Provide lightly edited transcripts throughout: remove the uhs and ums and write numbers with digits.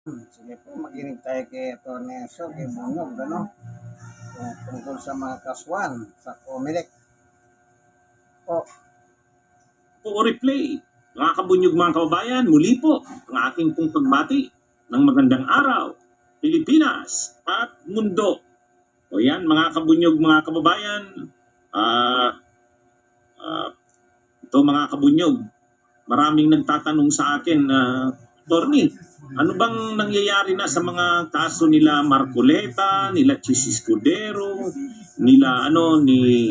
Sige po, makinig tayo kay Atty. Sogi Bunyog, ano? Tungkol sa mga kaswan sa COMELEC. O, Po replay. Mga kabunyog mga kababayan, muli po ang aking pong pagbati ng magandang araw, Pilipinas at mundo. O yan mga kabunyog mga kababayan, ito mga kabunyog, maraming nagtatanong sa akin na, Torni, ano bang nangyayari na sa mga kaso nila Marcoleta, nila Chis Escudero, nila ni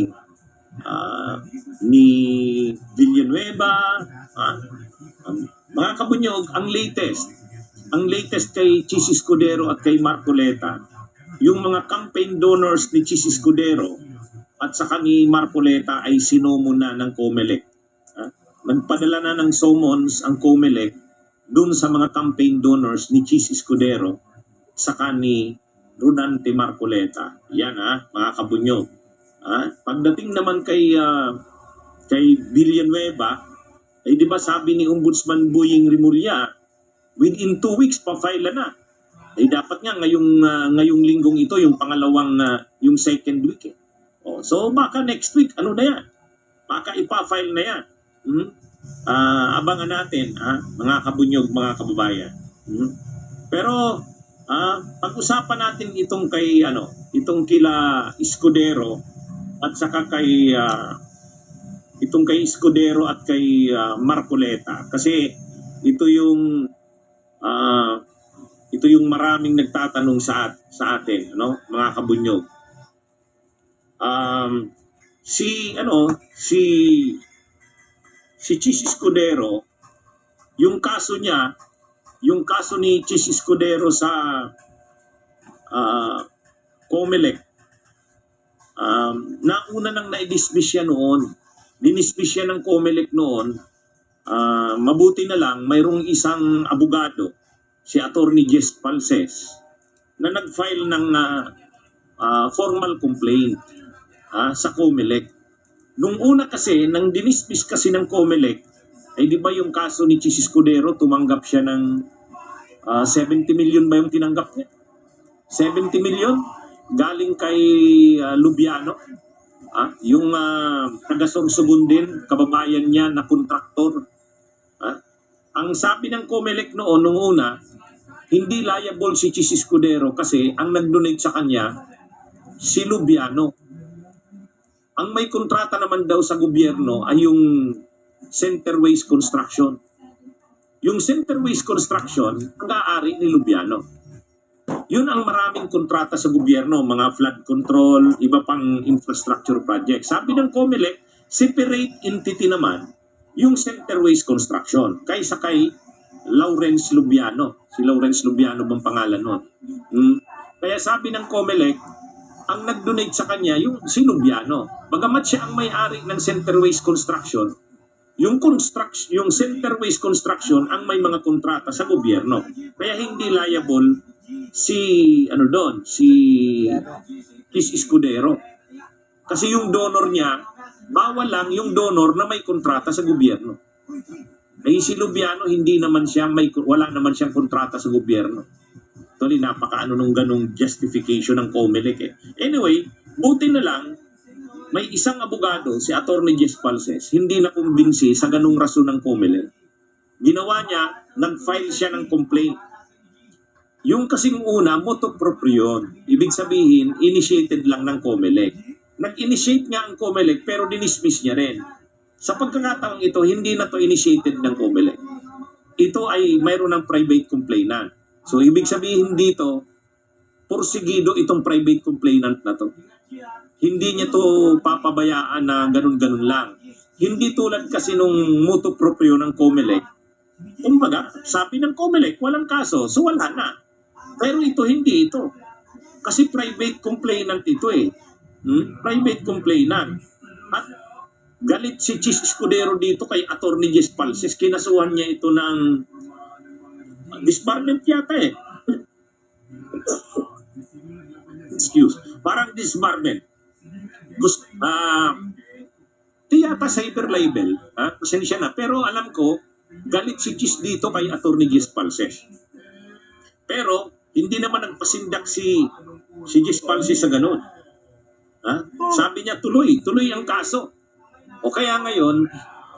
Villanueva, mga kabunyog, ang latest kay Chis Escudero at kay Marcoleta, yung mga campaign donors ni Chis Escudero at saka ni Marcoleta ay sinomon na ng COMELEC. Nagpadala na ng summons ang COMELEC dun sa mga campaign donors ni Chis Escudero saka ni Rodante Marcoleta. Yan mga kabunyog. Pagdating naman kay Villanueva, ay di ba sabi ni Ombudsman Boying Rimulya, within 2 weeks pa-file na. Ay dapat nga ngayong linggong ito, yung pangalawang, yung second week. So baka next week, ano na yan? Baka ipa-file na yan. Abangan natin, mga kabunyog, mga kababayan. Pero pag-usapan natin itong kila Escudero at saka kay Escudero at kay Marcoleta, kasi ito yung maraming nagtatanong sa atin, mga kabunyog. Si Chis Escudero, yung kaso ni Chis Escudero sa COMELEC, nauna nang na-dismiss siya noon. Dinismiss siya ng COMELEC noon. Mabuti na lang, mayroong isang abogado, si Atty. Jess Palces, na nag-file ng formal complaint sa COMELEC. Nung una kasi, nang dinismiss kasi ng COMELEC, ay di ba yung kaso ni Chis Escudero, tumanggap siya ng 70 million ba yung tinanggap niya? 70 million? Galing kay Lubiano. Yung taga-Sorsogon din, kababayan niya na kontraktor. Ang sabi ng COMELEC noon, nung una, hindi liable si Chis Escudero kasi ang nag-donate sa kanya, si Lubiano. Ang may kontrata naman daw sa gobyerno ay yung Centerways Construction. Yung Centerways Construction, ang aari ni Lubiano. Yun ang maraming kontrata sa gobyerno, mga flood control, iba pang infrastructure project. Sabi ng COMELEC, separate entity naman yung Centerways Construction kaysa kay Lawrence Lubiano. Si Lawrence Lubiano bang pangalan nun? Kaya sabi ng COMELEC, ang nag-donate sa kanya yung si Lubiano. Bagamat siya ang may-ari ng Centerways Construction, yung Centerways Construction ang may mga kontrata sa gobyerno. Kaya hindi liable si Chis Escudero. Kasi yung donor niya, bawal lang yung donor na may kontrata sa gobyerno. Si Lubiano wala naman siyang kontrata sa gobyerno. Actually, napakaano nung ganung justification ng COMELEC Anyway, buti na lang, may isang abogado, si Atty. Jess Palces, hindi na kumbinsi sa ganung rason ng COMELEC. Ginawa niya, nag-file siya ng complaint. Yung kasing una, motu proprio. Ibig sabihin, initiated lang ng COMELEC. Nag-initiate nga ang COMELEC pero dinismiss niya rin. Sa pagkakataong ito, hindi na to initiated ng COMELEC. Ito ay mayroon ng private complainant. So, ibig sabihin dito, porsigido itong private complainant na to. Hindi niya to papabayaan na ganun-ganun lang. Hindi tulad kasi nung motu proprio ng COMELEC. Kumbaga, sabi ng COMELEC, walang kaso, so wala na. Pero ito, hindi ito. Kasi private complainant ito Private complainant. At galit si Chis Escudero dito kay Atty. Jess Palces. Kinasuhan niya ito ng disbarment yata Parang disbarment. Ito yata cyber libel. Pasensya na. Pero alam ko, galit si Chis dito kay Atty. Jess Palces. Pero hindi naman nagpasindak si Jess Palse sa ganun. Ha? Sabi niya tuloy ang kaso. O kaya ngayon,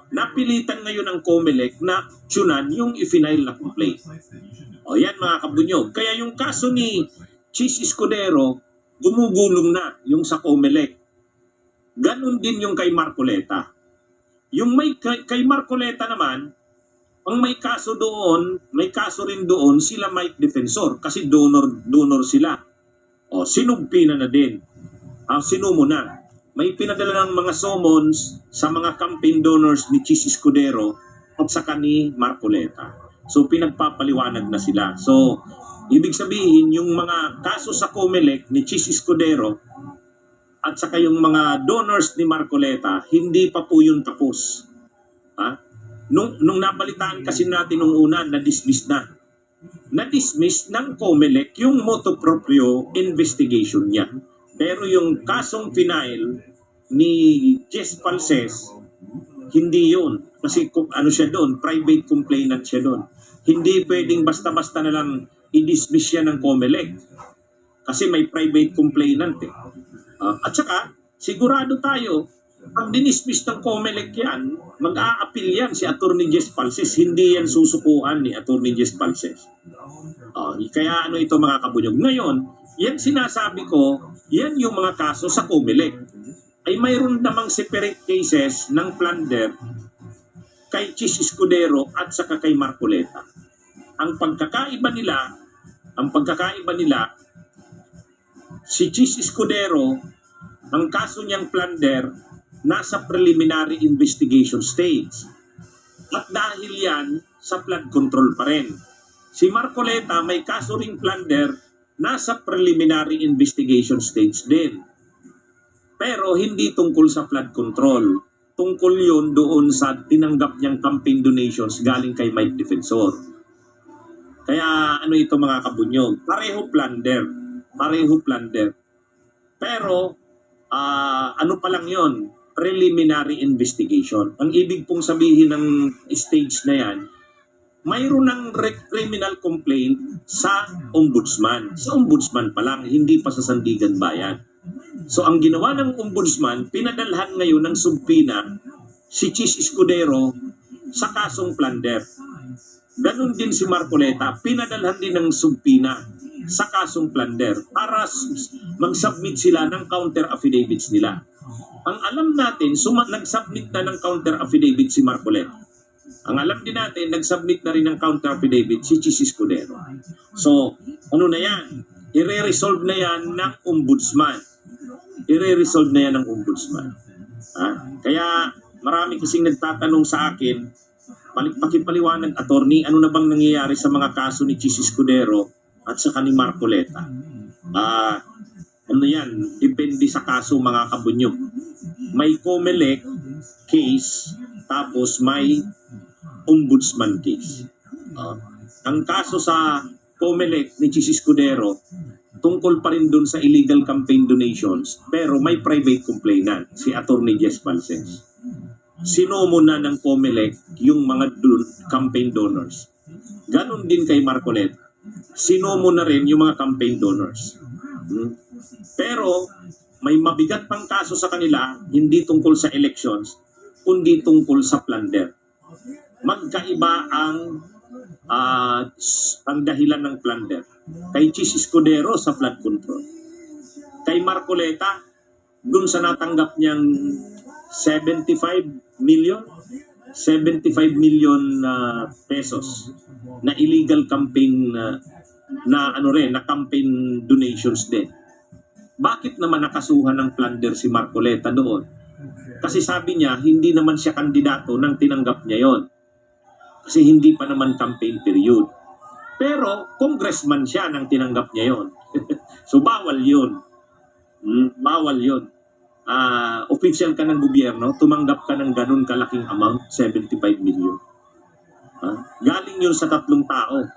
napilitan ngayon ang COMELEC na tunan yung i-final na complaint. O yan mga kabunyog. Kaya yung kaso ni Chis Escudero, gumugulong na yung sa COMELEC. Ganon din yung kay Marcoleta. Yung kay Marcoleta naman, ang may kaso rin doon sila Mike Defensor kasi donor sila. O sinugpi na din. Sinumo na. May pinadala ng mga summons sa mga campaign donors ni Chis Escudero at saka ni Marcoleta. So pinagpapaliwanag na sila. So ibig sabihin yung mga kaso sa COMELEC ni Chis Escudero at saka yung mga donors ni Marcoleta, hindi pa po yun tapos. Ha? Nung nabalitaan kasi natin nung una, na-dismiss na. Na-dismiss ng COMELEC yung motu proprio investigation niya. Pero yung kasong final ni Jess Palses, hindi yun. Kasi ano siya doon, private complainant siya doon. Hindi pwedeng basta-basta na lang i-dismiss siya ng COMELEC. Kasi may private complainant eh. At saka, sigurado tayo, pag dinismiss ng COMELEC yan, mag-a-appeal yan si Atty. Jess Palses. Hindi yan susukuan ni Atty. Jess Palses. Kaya ano ito mga kabunyog. Ngayon, yan sinasabi ko, yan yung mga kaso sa COMELEC. Ay mayroon namang separate cases ng plunder kay Chis Escudero at saka kay Marcoleta. Ang pagkakaiba nila, si Chis Escudero, ang kaso niyang plunder, nasa preliminary investigation stage. At dahil yan, sa flood control pa rin. Si Marcoleta, may kaso ring plunder, nasa preliminary investigation stage din. Pero hindi tungkol sa flood control. Tungkol yun doon sa tinanggap niyang campaign donations galing kay Mike Defensor. Kaya ano ito mga kabunyog? Pareho plunder. Pero ano pa lang yun? Preliminary investigation. Ang ibig pong sabihin ng stage na yan, mayroon ng criminal complaint sa ombudsman. Sa ombudsman pa lang, hindi pa sa Sandigan Bayan. So ang ginawa ng ombudsman, pinadalhan ngayon ng subpina si Chis Escudero sa kasong plunder. Ganon din si Marcoleta, pinadalhan din ng subpina sa kasong plunder para mag-submit sila ng counter affidavits nila. Ang alam natin, nag-submit na ng counter affidavit si Marcoleta. Ang alam din natin, nag-submit na rin ng counter affidavit si Chis Escudero. So, ano na yan? I-resolve na yan ng ombudsman. Kaya marami kasing nagtatanong sa akin, pakipaliwanag, attorney, ano na bang nangyayari sa mga kaso ni Chis Escudero at saka ni Marcoleta? Ano yan? Depende sa kaso mga kabunyog. May COMELEC case, tapos may ombudsman case. Ang kaso sa COMELEC ni Chis Escudero, tungkol pa rin dun sa illegal campaign donations, pero may private complainant, si Atty. Jess Palses. Sinomo na ng COMELEC yung mga campaign donors. Ganon din kay Marcoleta. Sinomo na rin yung mga campaign donors. Pero may mabigat pang kaso sa kanila, hindi tungkol sa elections, kundi tungkol sa plunder. Magkaiba ang dahilan ng plunder. Kay Chis Escudero sa flood control. Kay Marcoleta, dun sa natanggap niyang 75 million pesos na illegal campaign na campaign donations din. Bakit naman nakasuhan ng plunder si Marcoleta doon? Kasi sabi niya, hindi naman siya kandidato nang tinanggap niya yon. Kasi hindi pa naman campaign period. Pero congressman siya nang tinanggap niya yon. So bawal yun. Bawal yun. Official ka ng gobyerno, tumanggap ka ng ganun kalaking amount, 75 million. Galing yun sa tatlong tao.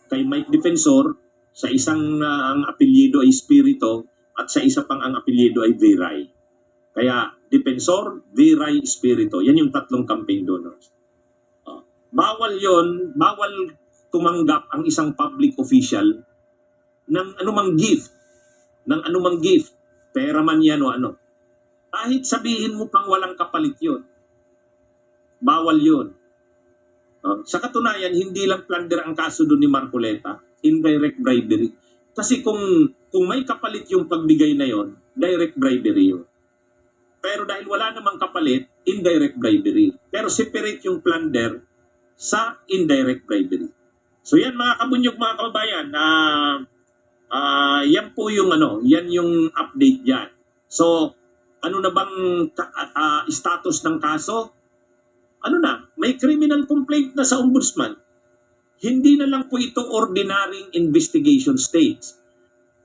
Kay Mike Defensor, sa isang ang apelyido ay Espirito, at sa isa pang ang apelyido ay Viray. Kaya Defensor, Viray, Espirito. Yan yung tatlong campaign donors. Bawal yon, bawal tumanggap ang isang public official ng anumang gift, pera man yan o ano. Kahit sabihin mo pang walang kapalit yun, bawal yun. Sa katunayan, hindi lang plunder ang kaso doon ni Marcoleta, indirect bribery. Kasi kung may kapalit yung pagbigay na yon, direct bribery yun. Pero dahil wala namang kapalit, indirect bribery. Pero separate yung plunder sa indirect bribery. So yan mga kabunyog, mga kababayan, yan po yung yan yung update diyan. So ano na bang status ng kaso? May criminal complaint na sa ombudsman. Hindi na lang po ito ordinary investigation stage.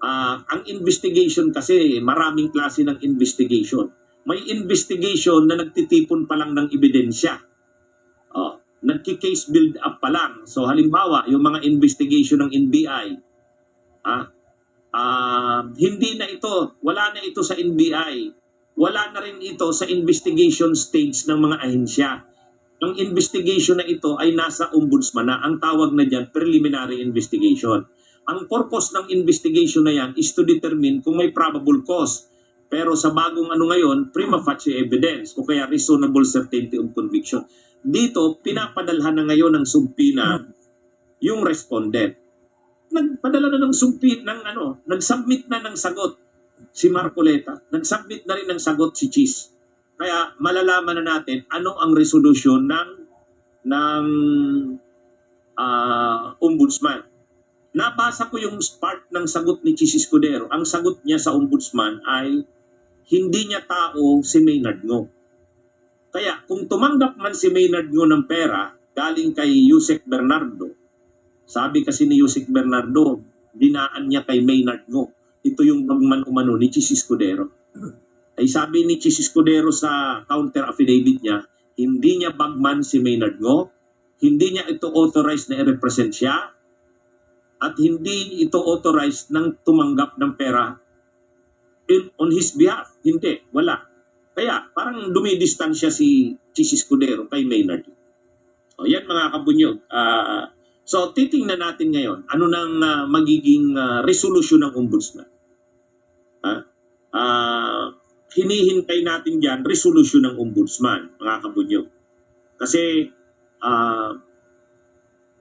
Ang investigation kasi, maraming klase ng investigation. May investigation na nagtitipon pa lang ng ebidensya. Nagki-case build up pa lang. So halimbawa, yung mga investigation ng NBI, hindi na ito, wala na ito sa NBI. Wala na rin ito sa investigation stage ng mga ahensya. Ang investigation na ito ay nasa ombudsman na. Ang tawag na dyan, preliminary investigation. Ang purpose ng investigation na yan is to determine kung may probable cause. Pero sa bagong ngayon, prima facie evidence o kaya reasonable certainty of conviction. Dito, pinapadalhan na ngayon ng sumpina yung respondent. Nagpadala na ng sumpina, nagsubmit na ng sagot si Marcoleta. Nagsubmit na rin ng sagot si Chis. Kaya malalaman na natin ano ang resolusyon ng ombudsman. Nabasa ko yung part ng sagot ni Chis Escudero. Ang sagot niya sa ombudsman ay hindi niya tao si Maynard Ngo. Kaya kung tumanggap man si Maynard Ngo ng pera galing kay Yusek Bernardo, sabi kasi ni Yusek Bernardo, dinaan niya kay Maynard Ngo. Ito yung umano ni Chis Escudero. Ay sabi ni Chis Escudero sa counter affidavit niya, hindi niya bagman si Maynard Ngo, hindi niya ito authorized na i-represent siya, at hindi ito authorized ng tumanggap ng pera on his behalf. Hindi, wala. Kaya parang dumidistansya si Chis Escudero kay Maynard. O yan mga kabunyog. So titingnan natin ngayon ano nang magiging resolution ng ombudsman. Hinihintay natin diyan resolution ng ombudsman, mga kabunyog. Kasi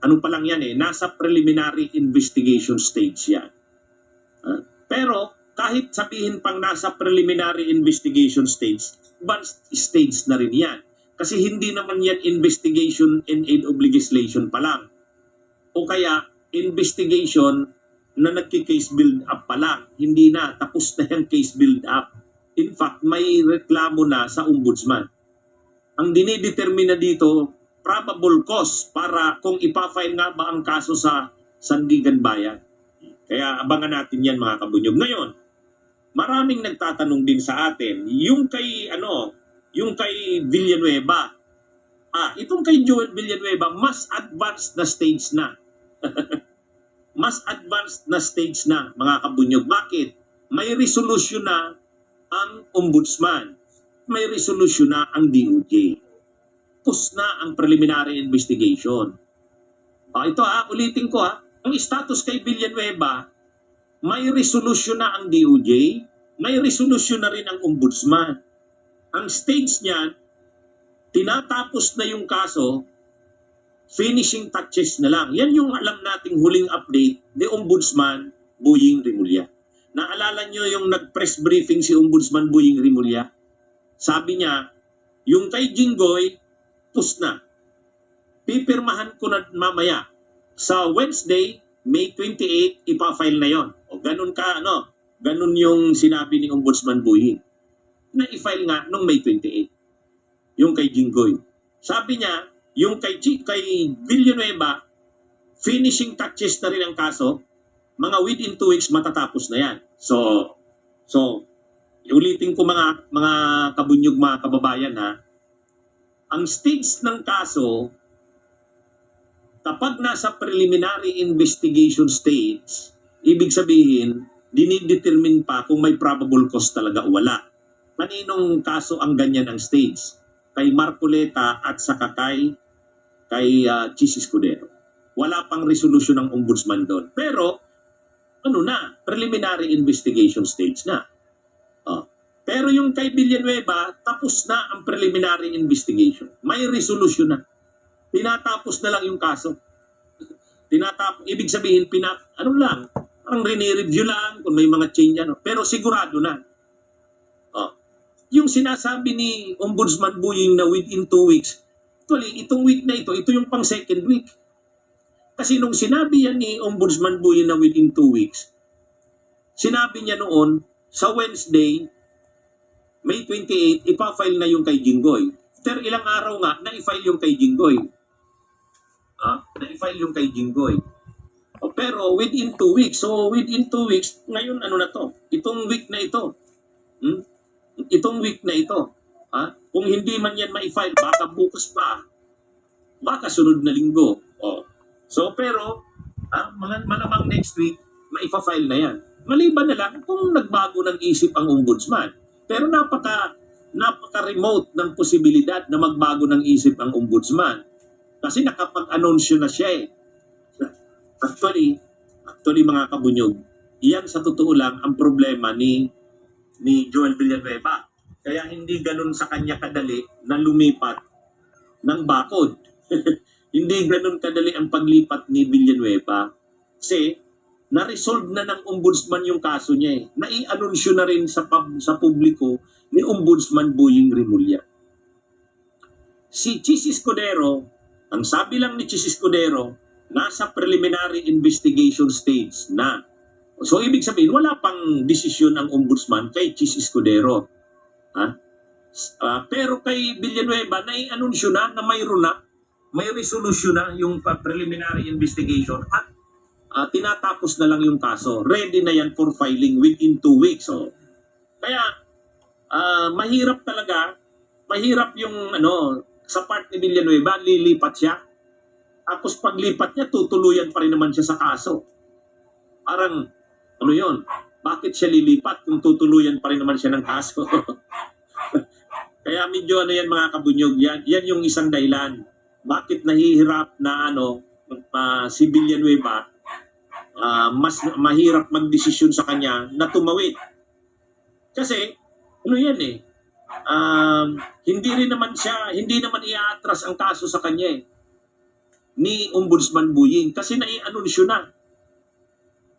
ano pa lang yan nasa preliminary investigation stage yan. Pero kahit sabihin pang nasa preliminary investigation stage, advanced stage na rin yan. Kasi hindi naman yan investigation in aid of legislation pa lang. O kaya investigation na nagki-case build up pa lang. Hindi na, tapos na yung case build up. In fact, may reklamo na sa ombudsman. Ang dinidetermine na dito, probable cause para kung ipafile nga ba ang kaso sa Sandigan Bayan. Kaya abangan natin yan mga kabunyog. Ngayon, maraming nagtatanong din sa atin, yung kay Villanueva. Itong kay Joel Villanueva, mas advanced na stage na. Mas advanced na stage na, mga kabunyog. Bakit? May resolution na ang ombudsman. May resolution na ang DOJ. Tapos na ang preliminary investigation. Ito ulitin ko ang status kay Villanueva, may resolution na ang DOJ, may resolution na rin ang ombudsman. Ang stage niyan, tinatapos na yung kaso, finishing touches na lang. Yan yung alam nating huling update ni Ombudsman Boying Rimulya. Naalala nyo yung nag-press briefing si Ombudsman Boying Rimulya? Sabi niya, yung kay Jinggoy, tapos na. Pipirmahan ko na mamaya. Sa Wednesday, May 28, ipafile na yon. O ganun ganun yung sinabi ni Ombudsman Boying. Na i-file nga nung May 28. Yung kay Jinggoy. Sabi niya, yung kay Villanueva, finishing touches na rin ang kaso, mga within 2 weeks matatapos na yan. So ulitin ko mga kabunyog, mga kababayan ang stage ng kaso, kapag nasa preliminary investigation stage, ibig sabihin, dinidetermine pa kung may probable cause talaga o wala. Kaninong kaso ang ganyan ang stage? Kay Marcoleta at saka kay Chis Escudero. Wala pang resolution ng ombudsman doon. Pero, preliminary investigation stage na. Oh. Pero yung kay Villanueva, tapos na ang preliminary investigation. May resolution na. Tinatapos na lang yung kaso. Ibig sabihin, parang rini-review lang kung may mga change, pero sigurado na. Oh. Yung sinasabi ni Ombudsman Buying na within 2 weeks, actually, itong week na ito yung pang second week. Kasi nung sinabi yan ni Ombudsman Buying na within 2 weeks, sinabi niya noon, sa Wednesday, May 28, ipa-file na yung kay Jinggoy. After ilang araw nga, na-file yung kay Jinggoy. Na-file yung kay Jinggoy. Pero within 2 weeks, so within 2 weeks, ngayon ano na to? Itong week na ito. Itong week na ito. Kung hindi man yan ma-file, baka bukas pa. Baka sunod na linggo. So pero, malamang next week, maipa-file na yan. Maliban na lang kung nagbago ng isip ang ombudsman. Pero napaka-remote ng posibilidad na magbago ng isip ang ombudsman. Kasi nakapag-anunsyo na siya eh. Actually mga kabunyog, iyan sa totoo lang ang problema ni Joel Villanueva. Kaya hindi ganun sa kanya kadali na lumipat ng bakod. Hindi ganun kadali ang paglipat ni Villanueva. Kasi na-resolve na ng ombudsman yung kaso niya eh. Nai-anunsyo na rin sa publiko ni Ombudsman Buying Rimulya. Si Chis Escudero, ang sabi lang ni Chis Escudero, nasa preliminary investigation stage na. So ibig sabihin, wala pang desisyon ang ombudsman kay Chis Escudero. Pero kay Villanueva, nai-anunsyo na mayroon na, may resolution na yung preliminary investigation at tinatapos na lang yung kaso. Ready na yan for filing within 2 weeks. So, kaya, mahirap talaga, mahirap yung sa part ni Villanueva, lilipat siya. Tapos paglipat niya, tutuluyan pa rin naman siya sa kaso. Parang, yun, bakit siya lilipat kung tutuluyan pa rin naman siya ng kaso? Kaya medyo yan mga kabunyog, yan yung isang dahilan. Bakit nahihirap na si Villanueva, mas mahirap magdesisyon sa kanya na tumawid. Kasi, hindi naman i-atras ang kaso sa kanya ni Ombudsman Buying kasi nai-anunsyo na.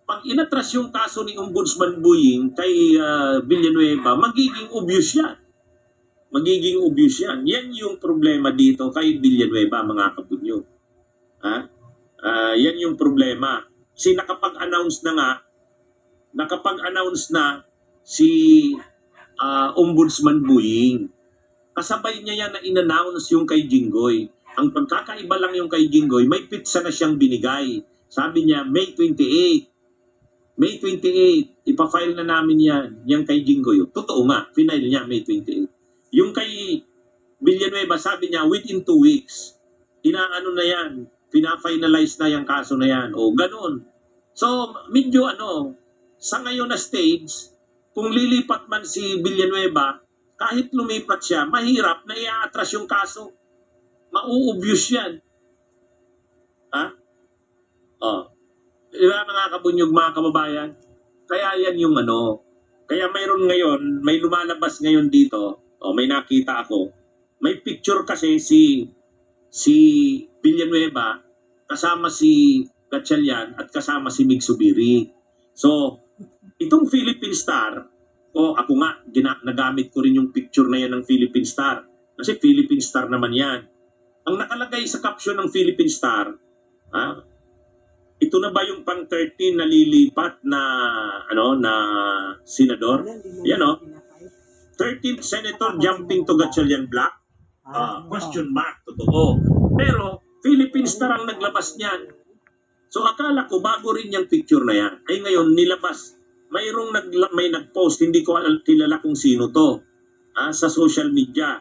Pag inatras yung kaso ni Ombudsman Buying kay Villanueva, magiging obvious yan. Yan yung problema dito kay Villanueva, mga kabunyo. Yan yung problema. Kasi nakapag-announce na si Ombudsman Buying. Kasabay niya yan na in-announce yung kay Jinggoy. Ang pagkakaiba lang yung kay Jinggoy, may pitsa na siyang binigay. Sabi niya, May 28. May 28, ipafile na namin yan kay Jinggoy. Totoo nga, final niya May 28. Yung kay Villanueva, sabi niya, within 2 weeks. Inaano na yan, pina-finalize na yung kaso na yan. O, ganun. So, medyo sa ngayon na stage, kung lilipat man si Villanueva, kahit lumipat siya, mahirap na i-atras yung kaso. Mau-obvious yan. Diba mga kabunyog, mga kababayan? Kaya yan yung kaya mayroon ngayon, may lumalabas ngayon dito, may nakita ako, may picture kasi si Villanueva, kasama si Gatchalian at kasama si Mig Subiri. So, itong Philippine Star, ako nga, nagamit ko rin yung picture na yan ng Philippine Star. Kasi Philippine Star naman yan. Ang nakalagay sa caption ng Philippine Star, ito na ba yung pang 13 na lilipat na, na senador? Yan 13th Senator jumping to Gatchalian Black? Question mark, totoo. Pero, Philippine Star ang naglabas niyan. So, akala ko bago rin yung picture na yan. Ay ngayon, nilabas. May nag-post, hindi ko kilala kung sino to, sa social media.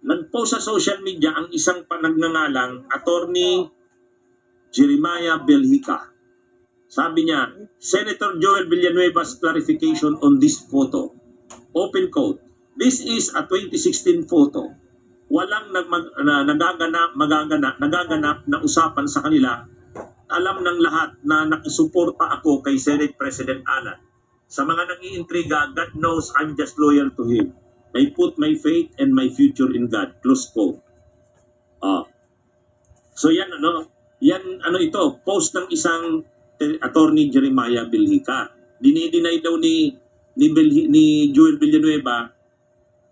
Nag-post sa social media ang isang panagngangalang Attorney Jeremiah Belhica. Sabi niya, Senator Joel Villanueva's clarification on this photo. Open quote. This is a 2016 photo. Walang nagaganap na usapan sa kanila alam ng lahat na nakasuporta ako kay Senate President Alan. Sa mga nag-iintriga, God knows I'm just loyal to him. I put my faith and my future in God. Close quote. Ah. So yan ito, post ng isang attorney Jeremiah Bilhica. Dinideny daw ni Joel Villanueva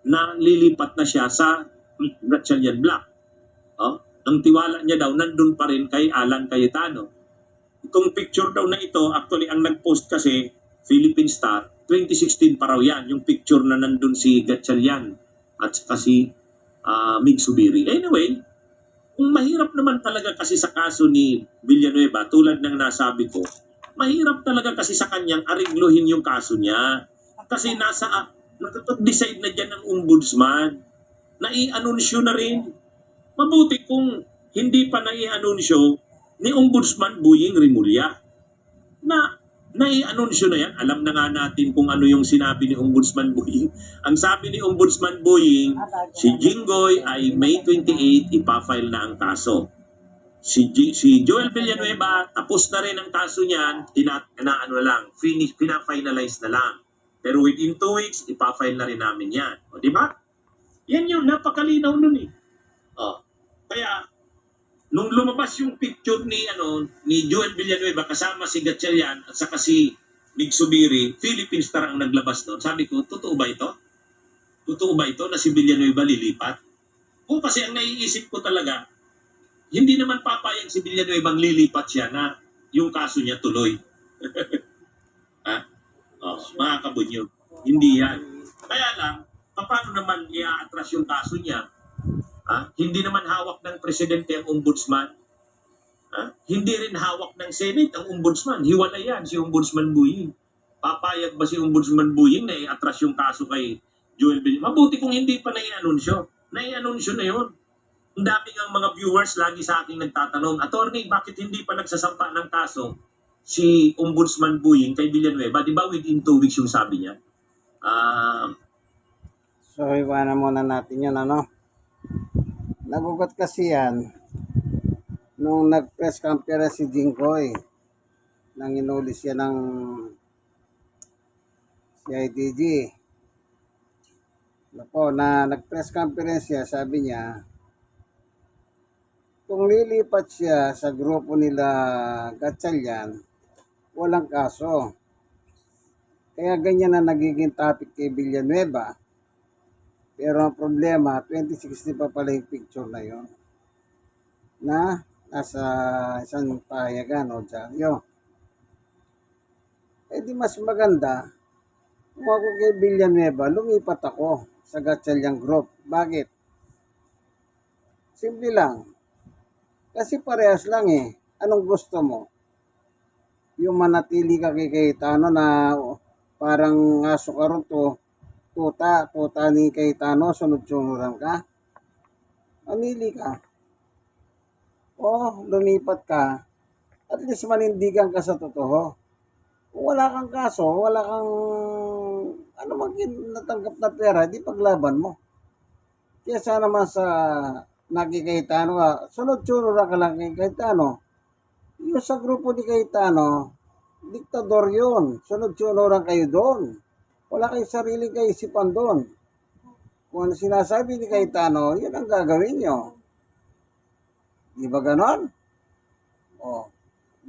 na lilipat na siya sa Gatchalian Block. Ang tiwala niya daw nandun pa rin kay Alan Cayetano. Itong picture daw na ito, actually ang nag-post kasi Philippine Star, 2016 pa raw yan, yung picture na nandun si Gatchalian at saka si Mig Subiri. Anyway, mahirap naman talaga kasi sa kaso ni Villanueva, tulad ng nasabi ko, mahirap talaga kasi sa kanyang ariglohin yung kaso niya. Kasi nakapag-decide na dyan ang ombudsman, nai-anunsyo na rin. Mabuti kung hindi pa nai-anunsyo ni Ombudsman Boying Rimulya na nai-anunsyo na yan. Alam na nga natin kung ano yung sinabi ni Ombudsman Boying. Ang sabi ni Ombudsman Boying, si Jinggoy ay May 28 ipafile na ang kaso. Si Joel Villanueva, tapos na rin ang kaso niyan, pina-finalize na lang. Pero within 2 weeks, ipafile na rin namin yan. O, di ba? Yan yung napakalinaw nun eh. Kaya, nung lumabas yung picture ni Joel Villanueva kasama si Gatchalian at saka si Mig Subiri, Philippine Star ang naglabas doon. Sabi ko, totoo ba ito? Totoo ba ito na si Villanueva lilipat? O kasi ang naiisip ko talaga, hindi naman papayag si Villanueva ang lilipat siya na yung kaso niya tuloy. Mga kabunyo. Hindi yan. Kaya lang, paano naman i-atras yung kaso niya? Hindi naman hawak ng presidente ang ombudsman. Hindi rin hawak ng Senate ang ombudsman. Hiwalay yan si Ombudsman Boying. Papayag ba si Ombudsman Boying na i-atras yung kaso kay Joel Villanueva? Mabuti kung hindi pa nai-anunsyo. Nai-anunsyo na yun. Ang dami ng mga viewers lagi sa akin nagtatanong, Attorney, bakit hindi pa nagsasampa ng kaso si Ombudsman Boying kay Villanueva? Di ba within 2 weeks yung sabi niya? So, iwanan muna natin yun, Nagugat kasi yan nung nag-press conference si Jinggoy nang inuli siya ng CIDG. Na nag-press conference siya, sabi niya, kung lilipat siya sa grupo nila Gatchalian, walang kaso. Kaya ganyan na nagiging topic kay Villanueva. Pero ang problema, 2016 pa pala yung picture na yon na nasa isang pahayagan o dyaryo. Di mas maganda kung ako kay Villanueva, lumipat ako sa Gatchalian Group. Bakit? Simple lang. Kasi parehas lang eh. Anong gusto mo? Yung manatili ka kay Cayetano na parang aso ka ron to, tuta ni Cayetano, sunod-sunuran ka. Mamili ka. O, lumipat ka. At least manindigan ka sa totoo. Kung wala kang kaso, wala kang natanggap na pera, di paglaban mo. Kaya naman sa Cayetano ka, sunod-sunuran ka lang kay Cayetano. Yung sa grupo ni Cayetano, diktador yun. Sunod-sunuran kayo doon. Wala kayong sariling kaisipan doon. Kung ano sinasabi ni Cayetano, yun ang gagawin nyo. Di ba ganon?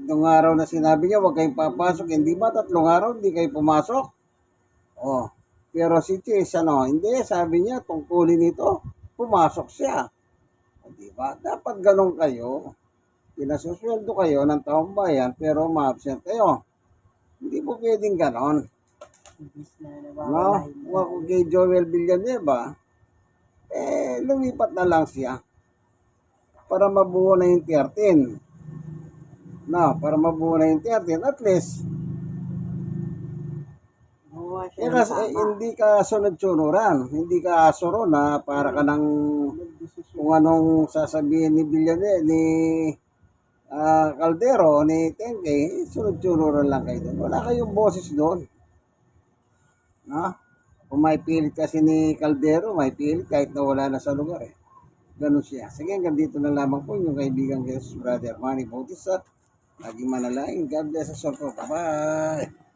Nung araw na sinabi niya, huwag kayong papasok. Hindi ba 3 araw, hindi kayo pumasok? Pero si Chase, hindi, sabi niya, tungkulin nito, pumasok siya. Di ba? Dapat ganon kayo. Pinasusweldo kayo ng taong bayan, pero ma-absent kayo. Hindi po pwedeng ganon. Kung ako kay Joel Villanueva, lumipat na lang siya para mabuo na yung 13. Para mabuo na yung 13, at least, kasi hindi ka sunod-sunuran, hindi ka asuro na para ka ng kung anong sasabihin ni Villanueva, ni Caldero, ni Tengke, sunod-sunuran lang kayo doon. Wala kayong boses doon. Kung may pilit kasi ni Caldero, may pilit kahit na wala na sa lugar Ganun siya. Sige, hanggang dito na lamang po yung kaibigan Jesus Brother Manny Bautista Lagi manalangin. God bless us all po. Bye-bye.